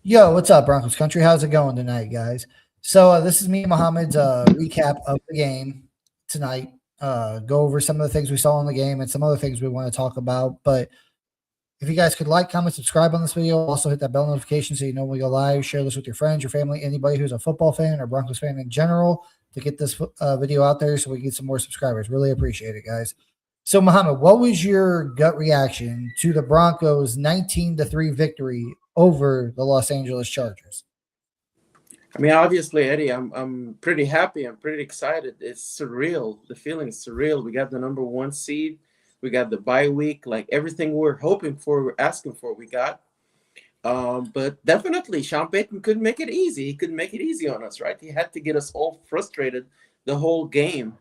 Yo, what's up, Broncos country? How's it going tonight, guys? So this is me and Mohammed's recap of the game tonight. Go over some of the things we saw in the game and some other things we want to talk about. But if you guys could like, comment, subscribe on this video, also hit that bell notification so you know when we go live. Share this with your friends, your family, anybody who's a football fan or Broncos fan in general to get this video out there so we get some more subscribers. Really appreciate it, guys. So, Mohammed, what was your gut reaction to the Broncos' 19-3 victory over the Los Angeles Chargers? I mean, obviously, Eddie, I'm pretty happy. I'm pretty excited. It's surreal. The feeling is surreal. We got the number 1 seed. We got the bye week. Like everything we're hoping for, we're asking for, we got. But definitely, Sean Payton couldn't make it easy. He couldn't make it easy on us, right? He had to get us all frustrated the whole game.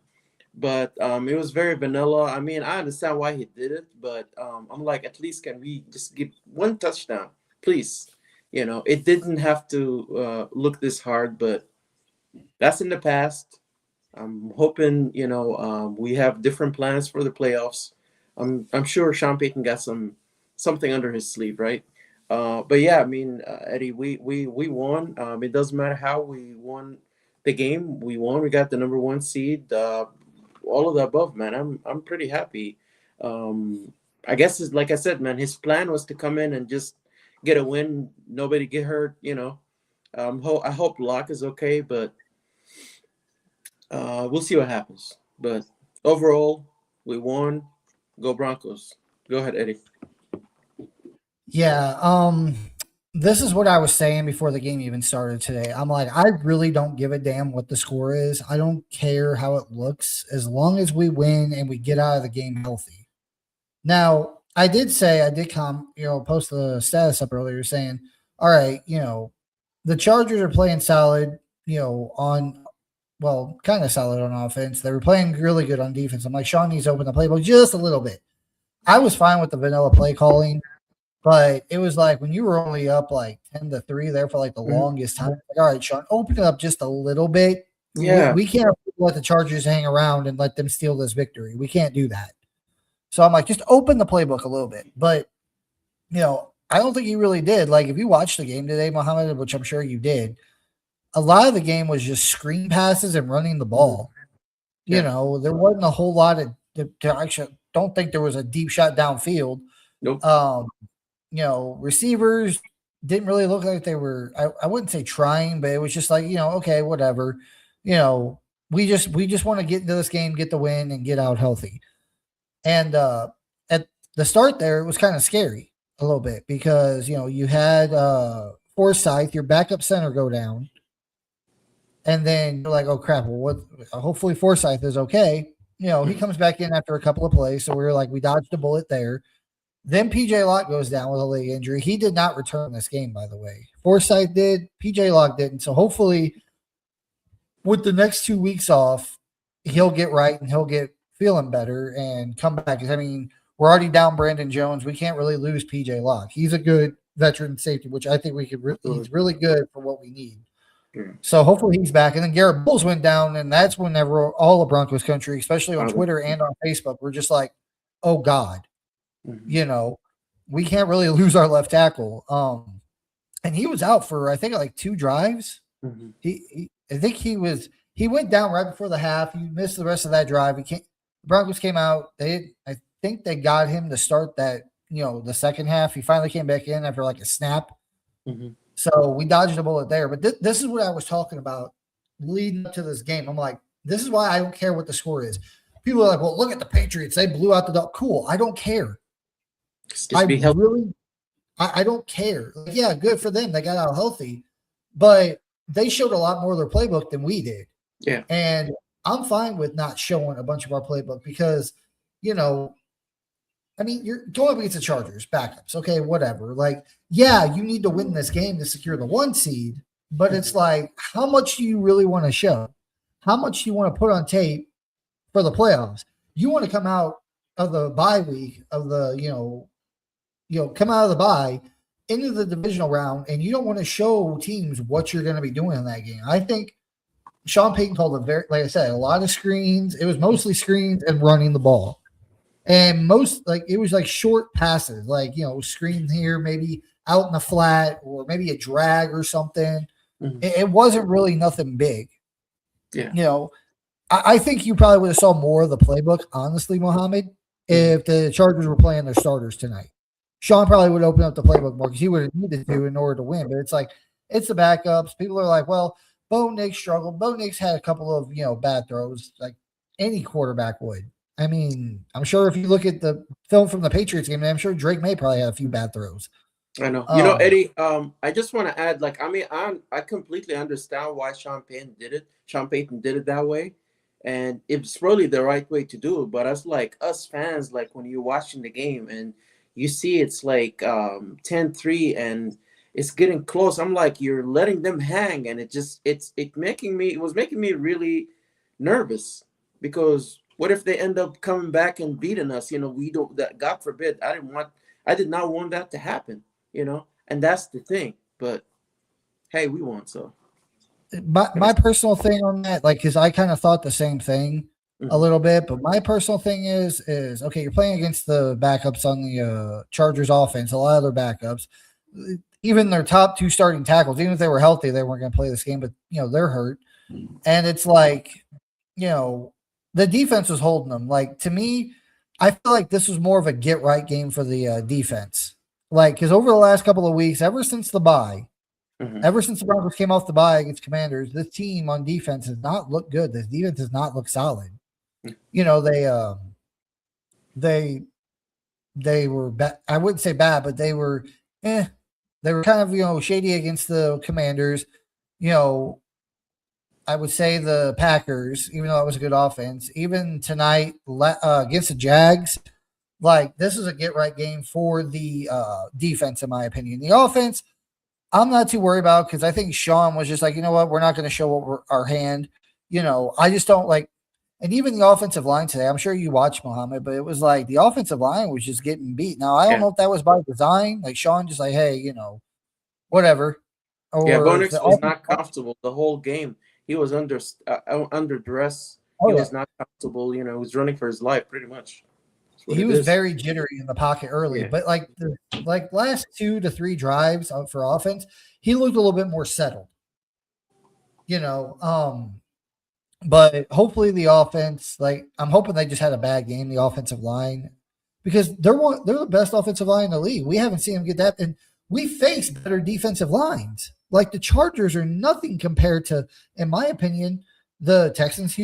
But it was very vanilla. I mean, I understand why he did it, but I'm like, at least can we just give one touchdown, please? You know, it didn't have to look this hard, but that's in the past. I'm hoping, we have different plans for the playoffs. I'm sure Sean Payton got something under his sleeve, right? But yeah, I mean, Eddie, we won. It doesn't matter how we won the game. We won. We got the number 1 seed. All of the above, man. I'm pretty happy. I guess it's, like I said, man, his plan was to come in and just get a win, nobody get hurt. I hope Locke is okay, but we'll see what happens. But overall, we won. Go Broncos. Go ahead, Eddie. Yeah, this is what I was saying before the game even started today. I'm like, I really don't give a damn what the score is. I don't care how it looks as long as we win and we get out of the game healthy. Now, I did post the status up earlier saying, all right, the Chargers are playing solid, kind of solid on offense. They were playing really good on defense. I'm like, Sean needs to open the playbook just a little bit. I was fine with the vanilla play calling. But it was like when you were only up like 10-3 there for like the longest time. Like, all right, Sean, open it up just a little bit. Yeah. We can't let the Chargers hang around and let them steal this victory. We can't do that. So I'm like, just open the playbook a little bit. But, I don't think he really did. Like, if you watched the game today, Mohammed, which I'm sure you did, a lot of the game was just screen passes and running the ball. Yeah. There wasn't a whole lot of – actually, don't think there was a deep shot downfield. Nope. Receivers didn't really look like they were, I wouldn't say trying, but it was just like, okay, whatever. We just want to get into this game, get the win, and get out healthy. And at the start there, it was kind of scary a little bit because, you had Forsyth, your backup center, go down. And then you're like, oh, crap, well, hopefully Forsyth is okay. He comes back in after a couple of plays. So we were like, we dodged a bullet there. Then PJ Locke goes down with a leg injury. He did not return this game, by the way. Forsyth did. PJ Locke didn't. So hopefully with the next 2 weeks off, he'll get right and he'll get feeling better and come back. I mean, we're already down Brandon Jones. We can't really lose PJ Locke. He's a good veteran safety, which I think he's really good for what we need. So hopefully he's back. And then Garrett Bowles went down, and that's whenever all of Broncos country, especially on Twitter and on Facebook, we're just like, oh, God. We can't really lose our left tackle. And he was out for, I think, like 2 drives. I think he went down right before the half. He missed the rest of that drive. The Broncos came out. I think they got him to start that, the second half. He finally came back in after like a snap. So we dodged a bullet there. But this is what I was talking about leading up to this game. I'm like, this is why I don't care what the score is. People are like, well, look at the Patriots. They blew out the dog. Cool. I don't care. I don't care. Yeah, good for them. They got out healthy, but they showed a lot more of their playbook than we did. Yeah. And I'm fine with not showing a bunch of our playbook because, I mean, you're going up against the Chargers, backups. Okay, whatever. Like, yeah, you need to win this game to secure the 1 seed, but it's like, how much do you really want to show? How much do you want to put on tape for the playoffs? You want to come out of the bye week of the, come out of the bye into the divisional round, and you don't want to show teams what you're going to be doing in that game. I think Sean Payton called like I said, a lot of screens. It was mostly screens and running the ball. And it was like short passes, like, screen here, maybe out in the flat or maybe a drag or something. Mhm. It wasn't really nothing big. Yeah. You know, I think you probably would have saw more of the playbook, honestly, Mohammed, Mhm. if the Chargers were playing their starters tonight. Sean probably would open up the playbook more because he would have needed to in order to win. But it's like it's the backups. People are like, well, Bo Nix struggled. Bo Nix had a couple of bad throws, like any quarterback would. I mean, I'm sure if you look at the film from the Patriots game, I'm sure Drake May probably had a few bad throws. I know. Um, Eddie, I just want to add, like, I mean, I completely understand why Sean Payton did it. Sean Payton did it that way. And it's probably the right way to do it. But as like us fans, like when you're watching the game and you see it's like 10-3 and it's getting close, I'm like, you're letting them hang, and it was making me really nervous because what if they end up coming back and beating us? We don't that God forbid. I did not want that to happen. And that's the thing. But hey, we won, so my personal thing on that, like, because I kind of thought the same thing a Mhm. little bit, but my personal thing is okay. You're playing against the backups on the Chargers offense. A lot of their backups, even their top two starting tackles, even if they were healthy, they weren't going to play this game. But they're hurt, and it's like the defense was holding them. Like, to me, I feel like this was more of a get right game for the defense. Like, because over the last couple of weeks, ever since the bye. Mhm. Ever since the Broncos came off the bye against Commanders, this team on defense has not looked good. This defense does not look solid. They they were bad. I wouldn't say bad, but they were they were kind of shady against the Commanders. You know, I would say the Packers, even though it was a good offense, even tonight against the Jags, like, this is a get right game for the defense, in my opinion. The offense, I'm not too worried about because I think Sean was just like, you know what, we're not going to show our hand. I just don't like, and even the offensive line today, I'm sure you watched Muhammad, but it was like the offensive line was just getting beat. Now, I don't Yeah. know if that was by design, like Sean just like, hey, whatever. Yeah, Or if Bonix the was offensive not comfortable the whole game. He was under duress. He oh, yeah. was not comfortable. He was running for his life, pretty much. That's what He it is is. very jittery in the pocket early, Yeah. but like the last 2 to 3 drives for offense, he looked a little bit more settled. You know, But hopefully the offense, like, I'm hoping they just had a bad game, the offensive line, because they're the best offensive line in the league. We haven't seen them get that, and we face better defensive lines. Like, the Chargers are nothing compared to, in my opinion, the Texans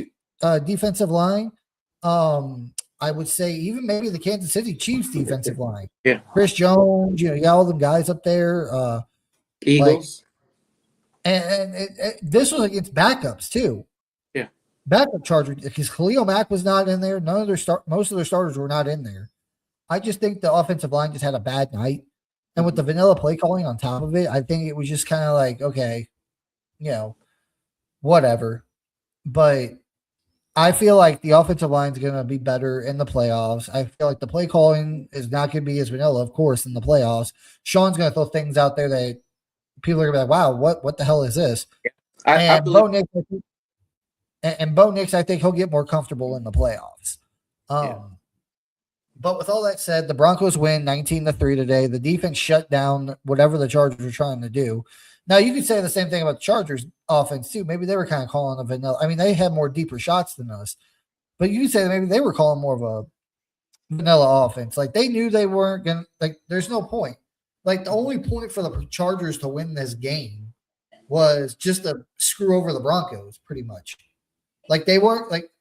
defensive line. I would say even maybe the Kansas City Chiefs defensive line. Yeah. Chris Jones, you got all them guys up there. Like, Eagles. and this was against backups too. Yeah. Backup Charger, because Khalil Mack was not in there. Most of their starters were not in there. I just think the offensive line just had a bad night. And with the vanilla play calling on top of it, I think it was just kind of like, okay, whatever. But I feel like the offensive line is going to be better in the playoffs. I feel like the play calling is not going to be as vanilla, of course, in the playoffs. Sean's going to throw things out there that people are going to be like, wow, what the hell is this? I And believe. Bo Nix, I think he'll get more comfortable in the playoffs. Yeah. But with all that said, the Broncos win 19-3 today. The defense shut down whatever the Chargers were trying to do. Now, you could say the same thing about the Chargers offense too. Maybe they were kind of calling a vanilla. I mean, they had more deeper shots than us, but you could say that maybe they were calling more of a vanilla offense. Like, they knew they weren't going to, like, there's no point. Like, the only point for the Chargers to win this game was just to screw over the Broncos, pretty much. Like, they weren't, like,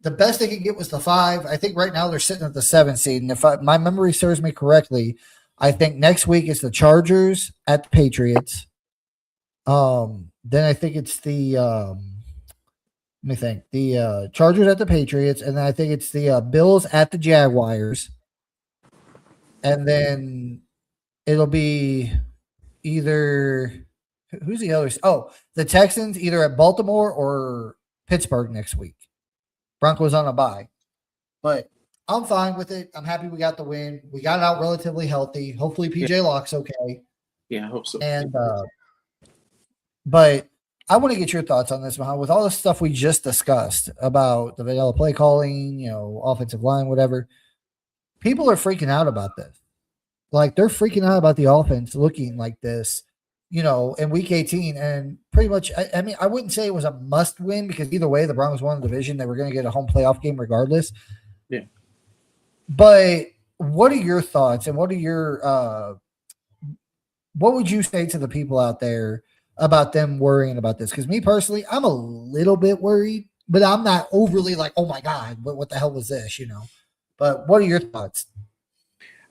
the best they could get was the 5. I think right now they're sitting at the 7 seed. And if my memory serves me correctly, I think next week it's the Chargers at the Patriots. Then I think it's the let me think. The Chargers at the Patriots, and then I think it's the Bills at the Jaguars. And then it'll be either who's the others? Oh, the Texans either at Baltimore or Pittsburgh next week. Broncos on a bye. But I'm fine with it. I'm happy we got the win. We got out relatively healthy. Hopefully PJ Locke's okay. Yeah, I hope so. And but I want to get your thoughts on this, Mohammed. With all the stuff we just discussed about the vanilla play calling, offensive line, whatever, people are freaking out about this. Like they're freaking out about the offense looking like this, in week 18. And pretty much, I mean, I wouldn't say it was a must win because either way, the Broncos won the division. They were going to get a home playoff game regardless. Yeah. But what are your thoughts and what would you say to the people out there about them worrying about this? Because me personally, I'm a little bit worried, but I'm not overly like, oh my God, what the hell was this, But what are your thoughts?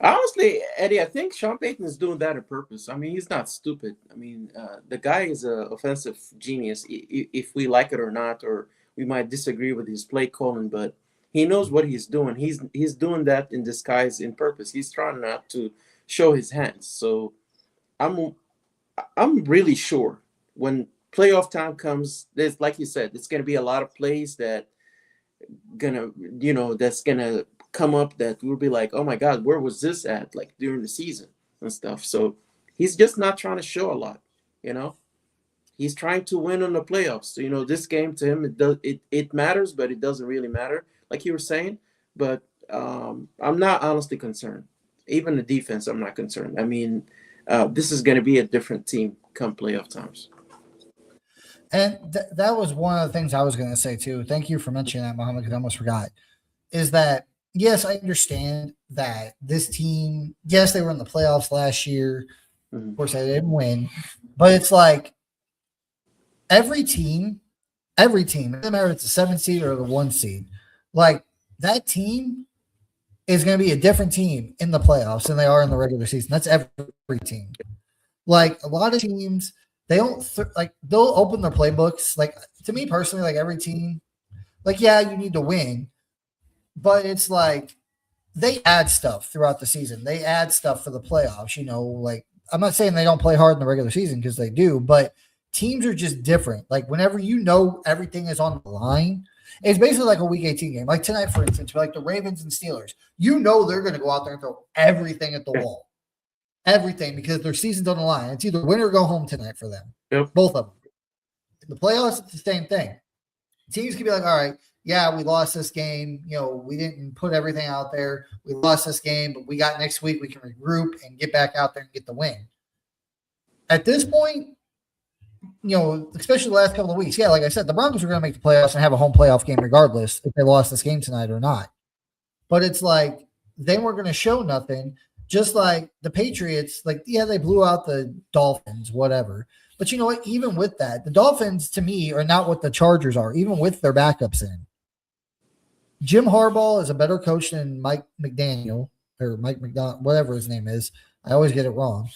Honestly, Eddie, I think Sean Payton is doing that on purpose. I mean, he's not stupid. I mean, the guy is an offensive genius, if we like it or not, or we might disagree with his play calling, but he knows what he's doing. He's doing that in disguise, in purpose. He's trying not to show his hands. So I'm I'm really sure when playoff time comes, there's like you said, it's going to be a lot of plays that gonna that's gonna come up that we'll be like, oh my god, where was this at, like during the season and stuff. So he's just not trying to show a lot, you know he's trying to win on the playoffs. So, this game to him, it matters, but it doesn't really matter, like you were saying. But I'm not honestly concerned. Even the defense, I'm not concerned. I mean, this is going to be a different team come playoff times. And that was one of the things I was going to say too. Thank you for mentioning that, Muhammad, because I almost forgot. Is that, yes, I understand that this team, yes, they were in the playoffs last year. Mm-hmm. Of course, they didn't win. But it's like every team, it doesn't matter if it's a 7 seed or the 1 seed, like that team is going to be a different team in the playoffs than they are in the regular season. That's every team. Like a lot of teams, they don't they'll open their playbooks. Like to me personally, like every team, like, yeah, you need to win, but it's like they add stuff throughout the season. They add stuff for the playoffs, like I'm not saying they don't play hard in the regular season because they do, but teams are just different. Like whenever everything is on the line, it's basically like a week 18 game. Like tonight, for instance, like the Ravens and Steelers, they're going to go out there and throw everything at the wall. Everything, because their season's on the line. It's either win or go home tonight for them. Yep. Both of them. In the playoffs, it's the same thing. Teams can be like, all right, yeah, we lost this game. We didn't put everything out there. We lost this game, but we got next week. We can regroup and get back out there and get the win. At this point, especially the last couple of weeks, yeah, like I said, the Broncos are going to make the playoffs and have a home playoff game regardless if they lost this game tonight or not. But it's like they weren't going to show nothing. Just like the Patriots, like, yeah, they blew out the Dolphins, whatever. But you know what? Even with that, the Dolphins, to me, are not what the Chargers are, even with their backups in. Jim Harbaugh is a better coach than Mike McDaniel, or Mike McDonald, whatever his name is. I always get it wrong.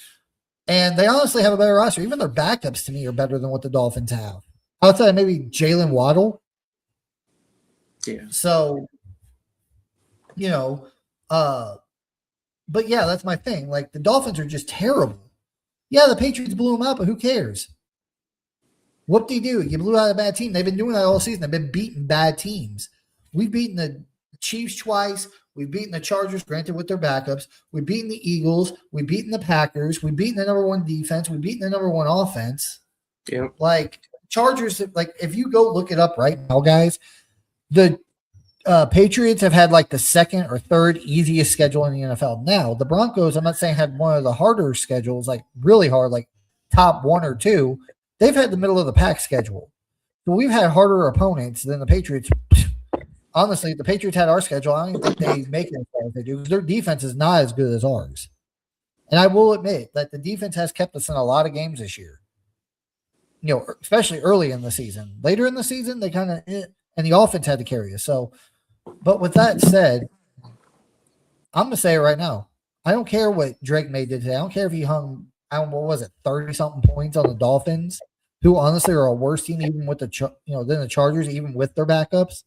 And they honestly have a better roster. Even their backups, to me, are better than what the Dolphins have. Outside of maybe Jalen Waddle. Yeah. So, but yeah, that's my thing. Like the Dolphins are just terrible. Yeah, the Patriots blew them out, but who cares? Whoop-de-doo. You blew out a bad team. They've been doing that all season. They've been beating bad teams. We've beaten the Chiefs twice. We've beaten the Chargers, granted with their backups. We've beaten the Eagles. We've beaten the Packers. We've beaten the number 1 defense. We've beaten the number 1 offense. Yep. Like Chargers, like if you go look it up right now, guys, the Patriots have had like the 2nd or 3rd easiest schedule in the NFL. Now, the Broncos, I'm not saying had one of the harder schedules, like really hard, like top 1 or 2. They've had the middle of the pack schedule. So we've had harder opponents than the Patriots. Honestly, the Patriots had our schedule. I don't even think they make it as far as they do because their defense is not as good as ours. And I will admit that the defense has kept us in a lot of games this year. Especially early in the season. Later in the season, they kind of and the offense had to carry us. So, but with that said, I'm going to say it right now. I don't care what Drake May did today. I don't care if he hung, what was it, 30-something points on the Dolphins, who honestly are a worse team even with than the Chargers, even with their backups.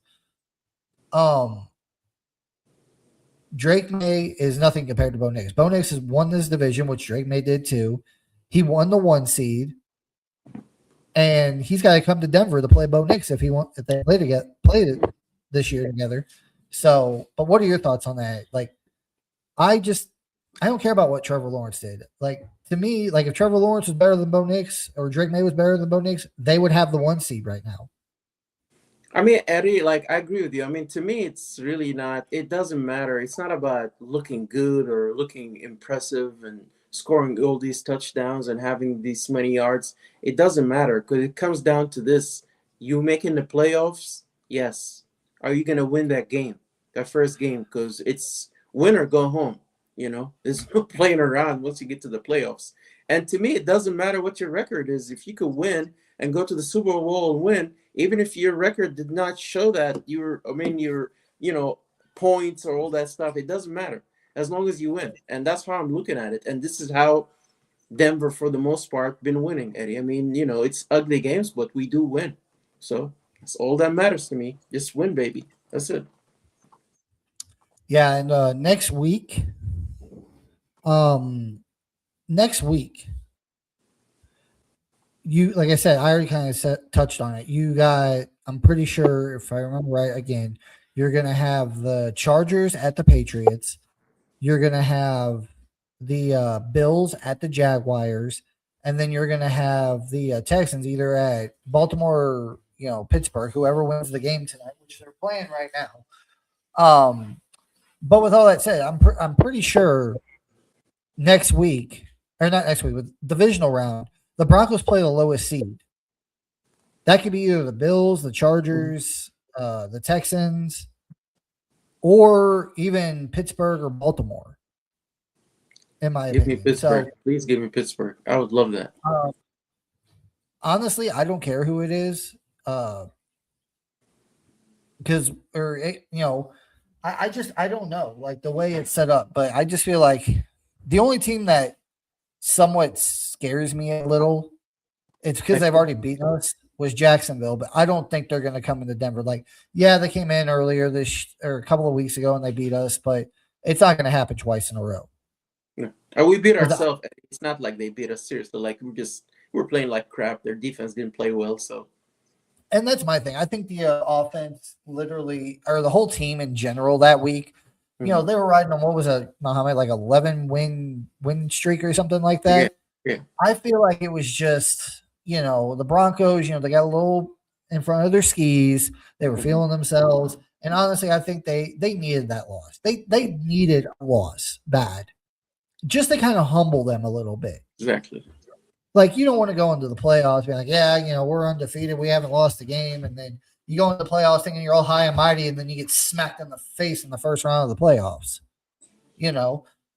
Drake May is nothing compared to Bo Nix. Bo Nix has won this division, which Drake May did too. He won the 1 seed. And he's got to come to Denver to play Bo Nix if they played it this year together. So, but what are your thoughts on that? Like, I don't care about what Trevor Lawrence did. Like, to me, like if Trevor Lawrence was better than Bo Nix or Drake May was better than Bo Nix, they would have the 1 seed right now. I mean, Eddie, like I agree with you. I mean, to me, it's really not. It doesn't matter. It's not about looking good or looking impressive and scoring all these touchdowns and having these many yards. It doesn't matter because it comes down to this: you making the playoffs? Yes. Are you gonna win that game, that first game? Because it's win or go home. There's no playing around once you get to the playoffs. And to me, it doesn't matter what your record is. If you could win and go to the Super Bowl and win, even if your record did not show that your points or all that stuff, it doesn't matter as long as you win. And that's how I'm looking at it. And this is how Denver, for the most part, been winning, Eddie. I mean, it's ugly games, but we do win. So that's all that matters to me. Just win, baby. That's it. Yeah, and next week, you like I said, I already kind of touched on it. You got, I'm pretty sure if I remember right, again, you're gonna have the Chargers at the Patriots. You're gonna have the Bills at the Jaguars, and then you're gonna have the Texans either at Baltimore or Pittsburgh, whoever wins the game tonight, which they're playing right now. But with all that said, I'm pretty sure next week, or not next week, with divisional round, the Broncos play the lowest seed. That could be either the Bills, the Chargers, the Texans, or even Pittsburgh or Baltimore. In my Give me opinion, Pittsburgh. so Please give me Pittsburgh. I would love that. honestly, I don't care who it is, because I don't know like the way it's set up, but I just feel like the only team that somewhat scares me a little, it's because they've already beaten us, was Jacksonville, but I don't think they're going to come into Denver. Like, yeah, they came in earlier or a couple of weeks ago and they beat us, but it's not going to happen twice in a row. No. And we beat ourselves. It's not like they beat us seriously. Like we're playing like crap. Their defense didn't play well, so. And that's my thing. I think the offense literally, or the whole team in general that week, they were riding on what was a Muhammad, like 11 win streak or something like that. Yeah. I feel like it was just, the Broncos, they got a little in front of their skis. They were feeling themselves. And honestly, I think they needed that loss. They needed a loss bad, just to kind of humble them a little bit. Exactly. Like, you don't want to go into the playoffs being like, yeah, we're undefeated. We haven't lost a game. And then you go into the playoffs thinking you're all high and mighty, and then you get smacked in the face in the first round of the playoffs.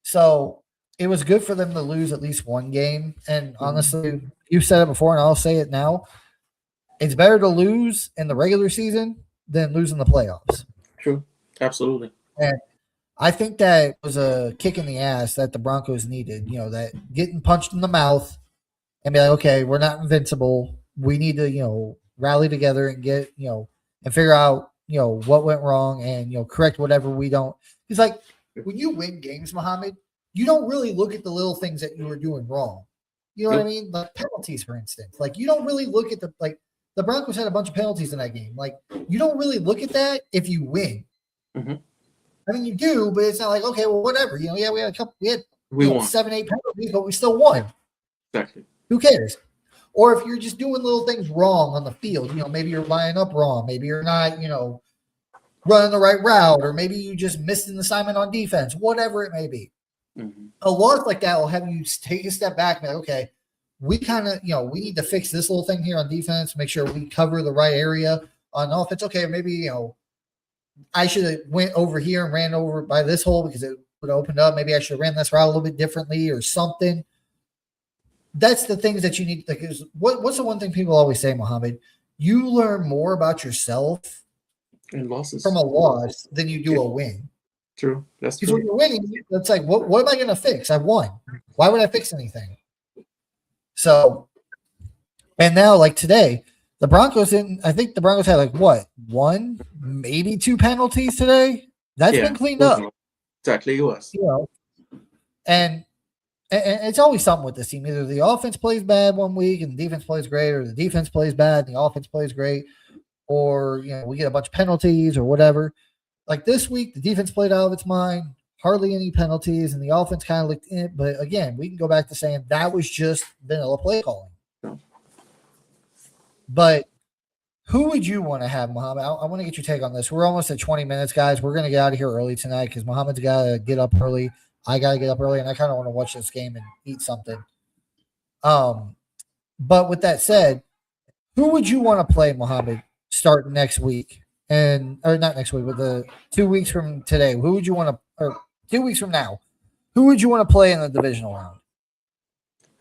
So it was good for them to lose at least one game. And honestly, you've said it before, and I'll say it now. It's better to lose in the regular season than lose in the playoffs. True. Absolutely. And I think that was a kick in the ass that the Broncos needed, that getting punched in the mouth and be like, okay, we're not invincible. We need to, rally together and get, and figure out, what went wrong and, correct whatever we don't. It's like when you win games, Muhammad, you don't really look at the little things that you were doing wrong. You know what I mean? Like penalties, for instance. Like you don't really look at the Broncos had a bunch of penalties in that game. Like you don't really look at that if you win. Mm-hmm. I mean, you do, but it's not like, okay, well, whatever. We had a couple, we won 7-8 penalties, but we still won. Exactly. Who cares? Or if you're just doing little things wrong on the field, maybe you're lining up wrong. Maybe you're not, running the right route, or maybe you just missed an assignment on defense, whatever it may be. Mm-hmm. A loss like that will have you take a step back and be like, okay, we kind of, we need to fix this little thing here on defense, make sure we cover the right area on offense. Okay, maybe, I should have went over here and ran over by this hole because it would have opened up. Maybe I should have ran this route a little bit differently or something. That's the things that you need. Because what's the one thing people always say, Mohammed? You learn more about yourself and losses from a loss than you do a win. True. That's true. Because when you're winning, it's like, what am I going to fix? I won. Why would I fix anything? So, and now like today, the Broncos I think the Broncos had like what? One, maybe two penalties today. That's been cleaned up. Exactly, it was. And it's always something with this team. Either the offense plays bad one week and the defense plays great, or the defense plays bad and the offense plays great, or we get a bunch of penalties or whatever. Like this week, the defense played out of its mind, hardly any penalties, and the offense kind of looked in it. But again, we can go back to saying that was just vanilla play calling. But Who would you want to have, Muhammad? I want to get your take on this. We're almost at 20 minutes, guys. We're going to get out of here early tonight because Muhammad's got to get up early. I got to get up early, and I kind of want to watch this game and eat something. But with that said, who would you want to play, Muhammad, starting next week? Or not next week, but the 2 weeks from today. Who would you want to, or 2 weeks from now, who would you want to play in the divisional round?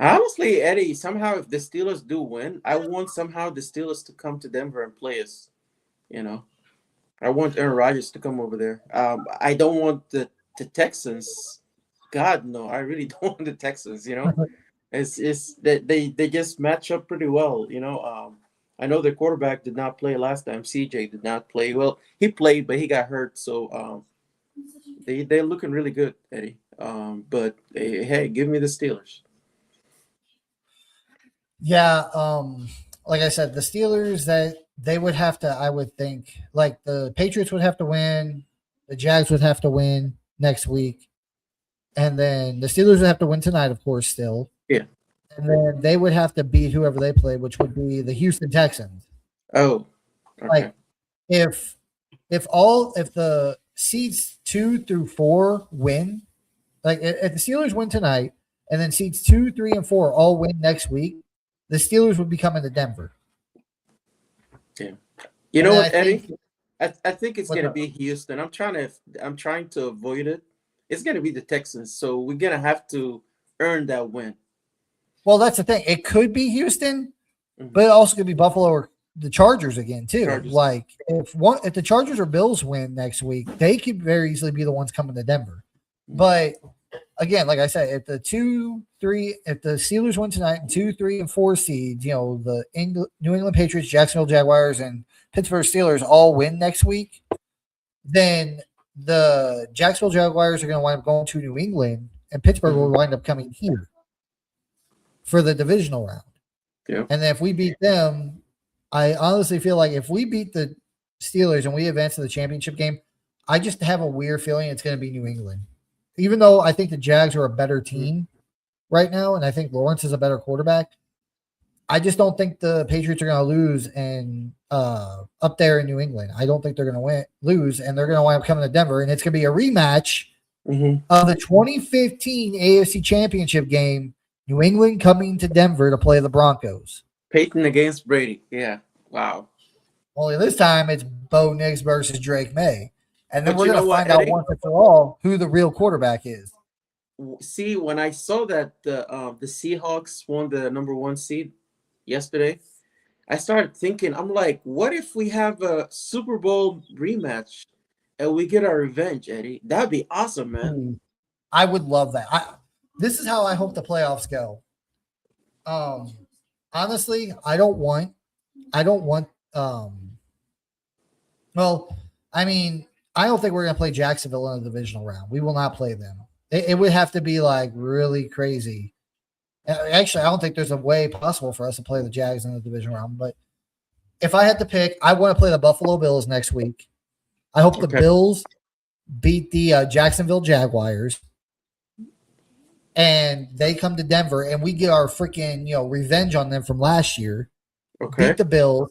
Honestly, Eddie, somehow if the Steelers do win, I want somehow the Steelers to come to Denver and play us. I want Aaron Rodgers to come over there. I don't want the Texans. God, no, I really don't want the Texans. It's that they just match up pretty well. I know their quarterback did not play last time. CJ did not play. Well, he played, but he got hurt. So they're looking really good, Eddie. But hey, give me the Steelers. Yeah, like I said, the Steelers that they would have to, I would think, like the Patriots would have to win, the Jags would have to win next week, and then the Steelers would have to win tonight, of course, still. Yeah. And then they would have to beat whoever they play, which would be the Houston Texans. Oh, okay. Like if the seeds 2 through 4 win, like if the Steelers win tonight, and then seeds 2, 3, and 4 all win next week, the Steelers would be coming to Denver. Yeah. You know what, Eddie? I think it's going to be Houston. I'm trying to avoid it. It's going to be the Texans, so we're going to have to earn that win. Well, that's the thing. It could be Houston, but it also could be Buffalo or the Chargers again too. Like if the Chargers or Bills win next week, they could very easily be the ones coming to Denver. But again, like I said, if the Steelers win tonight and 2, 3, and 4 seeds, the New England Patriots, Jacksonville Jaguars, and Pittsburgh Steelers all win next week, then the Jacksonville Jaguars are going to wind up going to New England, and Pittsburgh will wind up coming here for the divisional round. Yeah. And then if we beat them, I honestly feel like if we beat the Steelers and we advance to the championship game, I just have a weird feeling it's going to be New England. Even though I think the Jags are a better team right now, and I think Lawrence is a better quarterback, I just don't think the Patriots are going to lose and up there in New England. I don't think they're going to lose, and they're going to wind up coming to Denver, and it's going to be a rematch of the 2015 AFC Championship game. New England coming to Denver to play the Broncos. Peyton against Brady. Yeah. Wow. Only this time it's Bo Nix versus Drake May. And then we're going to find out once and for all who the real quarterback is. See, when I saw that the Seahawks won the number 1 seed yesterday, I started thinking, I'm like, what if we have a Super Bowl rematch and we get our revenge, Eddie? That'd be awesome, man. I would love that. This is how I hope the playoffs go. Honestly, I don't want well, I mean, I don't think we're going to play Jacksonville in the divisional round. We will not play them. It would have to be like really crazy. Actually, I don't think there's a way possible for us to play the Jags in the divisional round. But if I had to pick, I want to play the Buffalo Bills next week. I hope the Bills beat the Jacksonville Jaguars. And they come to Denver, and we get our freaking revenge on them from last year. Okay. Beat the Bills,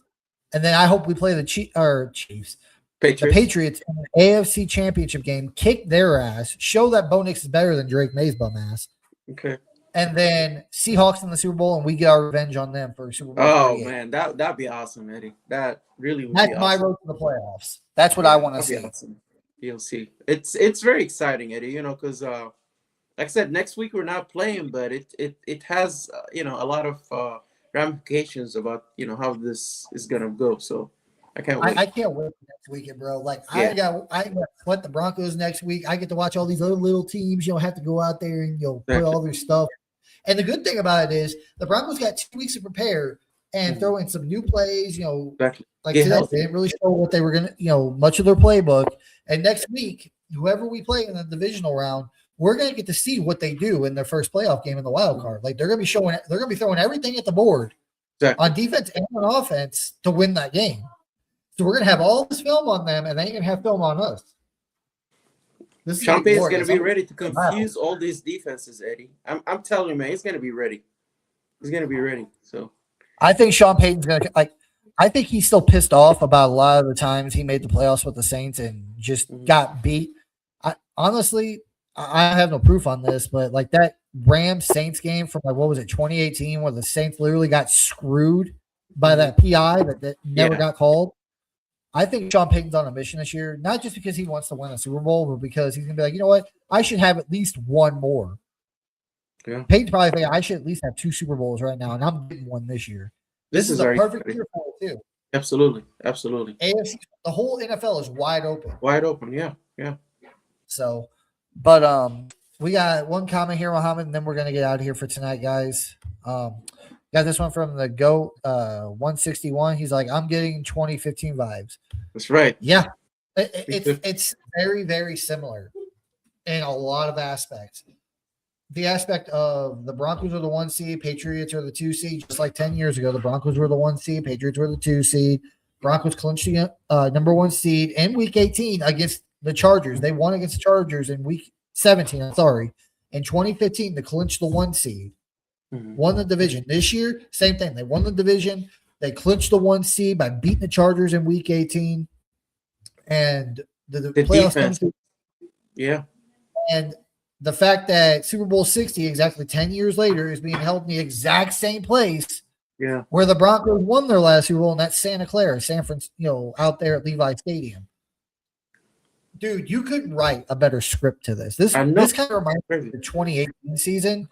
and then I hope we play the Chiefs, the Patriots in the AFC Championship game, kick their ass, show that Bo Nix is better than Drake May's bum ass. Okay. And then Seahawks in the Super Bowl, and we get our revenge on them for Super Bowl. Oh 38. Man, that'd be awesome, Eddie. That really would. That's my road to the playoffs. That's what I want to see. Awesome. You'll see. It's very exciting, Eddie. Because. Like I said, next week we're not playing, but it has a lot of ramifications about how this is gonna go. So I can't wait. I can't wait for next weekend, bro. Like I got what the Broncos next week. I get to watch all these other little teams. Have to go out there and put all their stuff. And the good thing about it is the Broncos got 2 weeks to prepare and throw in some new plays. Exactly. Like today, they didn't really show what they were gonna much of their playbook. And next week, whoever we play in the divisional round, we're going to get to see what they do in their first playoff game in the wild card. Like they're going to be throwing everything at the board on defense and on offense to win that game. So we're going to have all this film on them, and they ain't going to have film on us. Champagne's going to be ready to confuse all these defenses, Eddie. I'm telling you, man, he's going to be ready. He's going to be ready. So I think Sean Payton's going to I think he's still pissed off about a lot of the times he made the playoffs with the Saints and just Mhm. got beat. I honestly, I have no proof on this, but like that Rams Saints game from like what was it, 2018, where the Saints literally got screwed by Mhm. that PI that never Yeah. got called. I think Sean Payton's on a mission this year, not just because he wants to win a Super Bowl, but because he's gonna be like, you know what, I should have at least one more. Yeah. Peyton's probably thinking I should at least have two Super Bowls right now, and I'm getting one this year. This This is is a very perfect exciting. year for it too. Absolutely. Absolutely. AFC, the whole NFL is wide open. Wide open. Yeah. Yeah. So, but we got one comment here, Mohammed, and then we're gonna get out of here for tonight, guys. Got this one from the GOAT 161. He's like, I'm getting 2015 vibes. That's right. Yeah, it's very very similar in a lot of aspects. The aspect of the Broncos are the 1 seed, Patriots are the 2 seed, just like 10 years ago. The Broncos were the 1 seed, Patriots were the 2 seed. Broncos clinched the number 1 seed in week 18 against the Chargers. They won against the Chargers in week 17. I'm sorry. In 2015, to clinch the 1 seed, won the division. This year, same thing. They won the division. They clinched the 1 seed by beating the Chargers in week 18. And the playoffs defense. comes. Yeah. And the fact that Super Bowl 60, exactly 10 years later, is being held in the exact same place where the Broncos won their last Super Bowl, and that's Santa Clara, San Francisco, out there at Levi Stadium. Dude, you couldn't write a better script to this. This kind of reminds me of the 2018 season,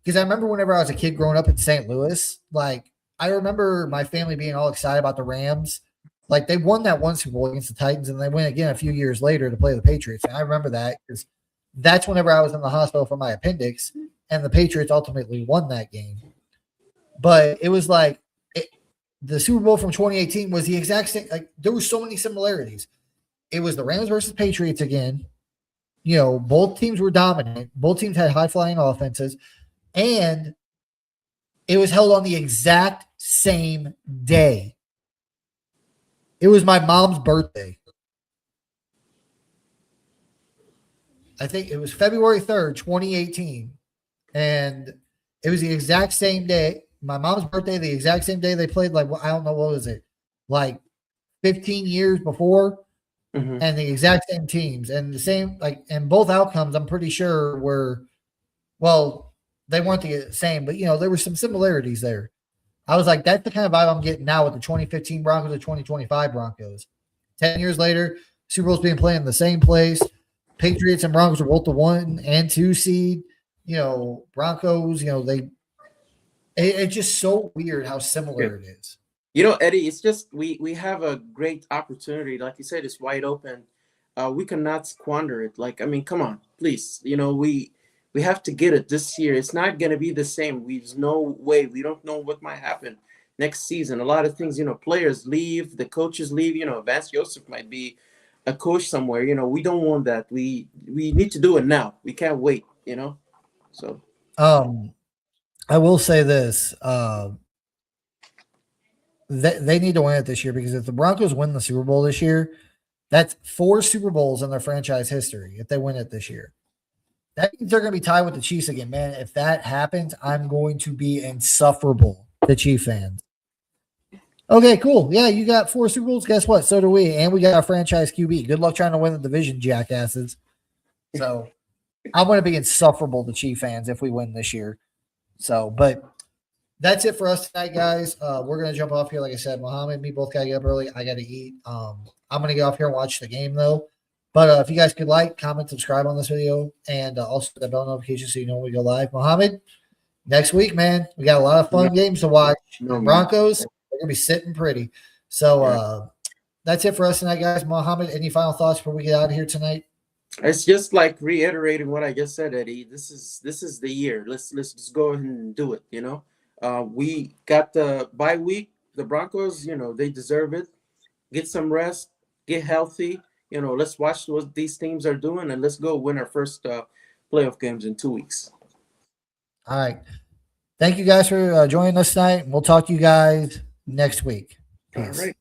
because I remember whenever I was a kid growing up in St. Louis, like I remember my family being all excited about the Rams. Like they won that one Super Bowl against the Titans, and they went again a few years later to play the Patriots. And I remember that because that's whenever I was in the hospital for my appendix, and the Patriots ultimately won that game. But it was like the Super Bowl from 2018 was the exact same. Like there were so many similarities. It was the Rams versus Patriots again. You know, both teams were dominant. Both teams had high flying offenses, and it was held on the exact same day. It was my mom's birthday. I think it was February 3rd, 2018. And it was the exact same day. My mom's birthday, the exact same day they played, like, I don't know, what was it? Like 15 years before. And the exact same teams. And the same, like, and both outcomes, I'm pretty sure were, well, they weren't the same, but, you know, there were some similarities there. I was like, that's the kind of vibe I'm getting now with the 2015 Broncos, the 2025 Broncos. 10 years later, Super Bowl's being played in the same place. Patriots and Broncos are both the 1 and 2 seed. You know, Broncos, you know, it's just so weird how similar it is. You know, Eddie, it's just we have a great opportunity. Like you said, it's wide open. We cannot squander it. Like, I mean, come on, please. You know, we have to get it this year. It's not going to be the same. There's no way. We don't know what might happen next season. A lot of things, you know, players leave, the coaches leave. You know, Vance Joseph might be a coach somewhere. You know, we don't want that. We need to do it now. We can't wait. You know, so. I will say this. They need to win it this year, because if the Broncos win the Super Bowl this year, that's 4 Super Bowls in their franchise history if they win it this year. That means they're going to be tied with the Chiefs again, man. If that happens, I'm going to be insufferable to Chief fans. Okay, cool. Yeah, you got 4 Super Bowls. Guess what? So do we. And we got our franchise QB. Good luck trying to win the division, jackasses. So I'm going to be insufferable to Chief fans if we win this year. So, but that's it for us tonight, guys. We're going to jump off here. Like I said, Mohammed, me both got to get up early. I got to eat. I'm going to get off here and watch the game, though. But if you guys could like, comment, subscribe on this video, and also the bell notification so you know when we go live. Mohammed, next week, man, we got a lot of fun games to watch. The Broncos, they're going to be sitting pretty. So that's it for us tonight, guys. Mohammed, any final thoughts before we get out of here tonight? It's just like reiterating what I just said, Eddie. This is the year. Let's just go ahead and do it. You know, we got the bye week. The Broncos, you know, they deserve it. Get some rest. Get healthy. You know, let's watch what these teams are doing, and let's go win our first playoff games in 2 weeks. All right. Thank you guys for joining us tonight. We'll talk to you guys next week. Peace. All right.